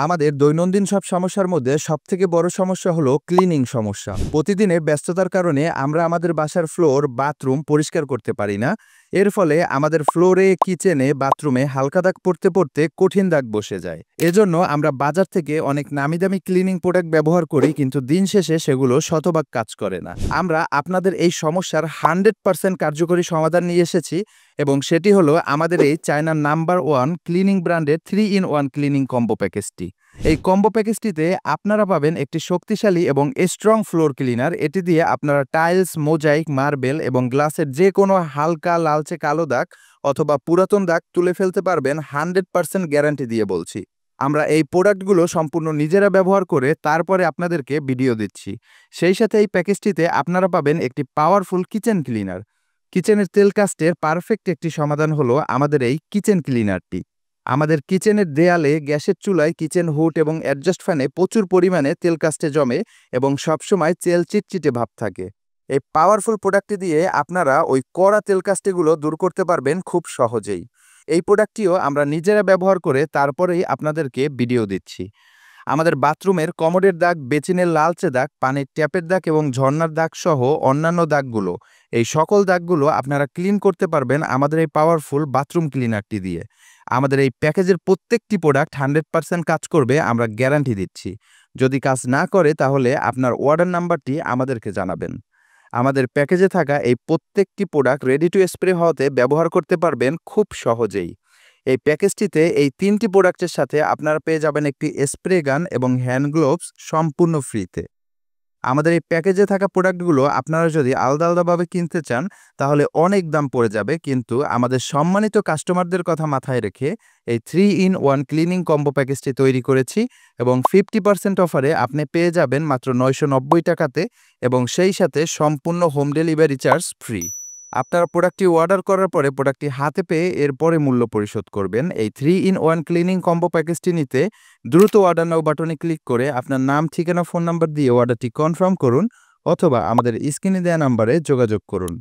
আমাদের দৈনন্দিন সব সমস্যার মধ্যে সবথেকে বড় সমস্যা হলো ক্লিনিং সমস্যা। প্রতিদিনের ব্যস্ততার কারণে আমরা আমাদের বাসার ফ্লোর, বাথরুম পরিষ্কার করতে পারি না। এর ফলে আমাদের ফ্লোরে, কিচেনে, বাথরুমে হালকা দাগ পড়তে পড়তে কঠিন দাগ বসে যায়। এজন্য আমরা বাজার থেকে অনেক নামিদামি ক্লিনিং প্রোডাক্ট ব্যবহার করি, কিন্তু দিন শেষে সেগুলো শতভাগ কাজ করে না। আমরা আপনাদের এই সমস্যার 100% কার্যকরী সমাধান নিয়ে এসেছি, এবং সেটি হলো আমাদের এই চায়নার নাম্বার 1 ক্লিনিং ব্র্যান্ডের 3-in-1 ক্লিনিং কম্বো প্যাকেজটি। এই কম্বো প্যাকেজটিতে আপনারা পাবেন একটি শক্তিশালী এবং স্ট্রং ফ্লোর ক্লিনার। এটি দিয়ে আপনারা টাইলস, মোজাইক, মার্বেল এবং গ্লাসের যে কোনো হালকা লালচে কালো দাগ অথবা পুরাতন দাগ তুলে ফেলতে পারবেন। 100% গ্যারান্টি দিয়ে বলছি। আমরা এই প্রোডাক্টগুলো সম্পূর্ণ নিজেরা ব্যবহার করে তারপরে আপনাদেরকে ভিডিও দিচ্ছি। সেই সাথে এই প্যাকেজটিতে আপনারা পাবেন একটি পাওয়ারফুল কিচেন ক্লিনার। কিচেনের তেল কাস্টের পারফেক্ট একটি সমাধান হলো আমাদের এই কিচেন ক্লিনারটি। আমাদের কিচেনের দেয়ালে, গ্যাসের চুলায়, কিচেন হুড এবং অ্যাডজাস্ট ফ্যানে প্রচুর পরিমাণে তেল কাস্টে জমে এবং সবসময় তেল চিটচিটে ভাব থাকে। এই পাওয়ারফুল প্রোডাক্টটি দিয়ে আপনারা ওই কড়া তেল কাস্টেগুলো দূর করতে পারবেন খুব সহজেই। এই প্রোডাক্টটিও আমরা নিজেরা ব্যবহার করে তারপরেই আপনাদেরকে ভিডিও দিচ্ছি। আমাদের বাথরুমের কমোডের দাগ, বেসিনের লালচে দাগ, পানির ট্যাপের দাগ এবং ঝর্ণার দাগ সহ অন্যান্য দাগগুলো, এই সকল দাগগুলো আপনারা ক্লিন করতে পারবেন আমাদের এই পাওয়ারফুল বাথরুম ক্লিনারটি দিয়ে। আমাদের এই প্যাকেজের প্রত্যেকটি প্রোডাক্ট 100% কাজ করবে, আমরা গ্যারান্টি দিচ্ছি। যদি কাজ না করে তাহলে আপনার অর্ডার নাম্বারটি আমাদেরকে জানাবেন। আমাদের প্যাকেজে থাকা এই প্রত্যেকটি প্রোডাক্ট রেডি টু স্প্রে হওয়াতে ব্যবহার করতে পারবেন খুব সহজেই। এই প্যাকেজটিতে এই 3টি প্রোডাক্টের সাথে আপনারা পেয়ে যাবেন একটি স্প্রে গান এবং হ্যান্ড গ্লোভস সম্পূর্ণ ফ্রিতে। আমাদের এই প্যাকেজে থাকা প্রোডাক্টগুলো আপনারা যদি আলাদা আলাদাভাবে কিনতে চান তাহলে অনেক দাম পড়ে যাবে, কিন্তু আমাদের সম্মানিত কাস্টমারদের কথা মাথায় রেখে এই 3-in-1 ক্লিনিং কম্বো প্যাকেজটি তৈরি করেছি, এবং 50% অফারে আপনি পেয়ে যাবেন মাত্র 990 টাকাতে, এবং সেই সাথে সম্পূর্ণ হোম ডেলিভারি চার্জ ফ্রি। আপনারা প্রোডাক্টটি অর্ডার করার পরে প্রোডাক্টটি হাতে পেয়ে এরপরে মূল্য পরিশোধ করবেন। এই 3-in-1 ক্লিনিং কম্বো প্যাকেজটি নিতে দ্রুত অর্ডার নাও বাটনে ক্লিক করে আপনার নাম, ঠিকানা, ফোন নাম্বার দিয়ে অর্ডারটি কনফার্ম করুন, অথবা আমাদের স্ক্রিনে দেওয়া নাম্বারে যোগাযোগ করুন।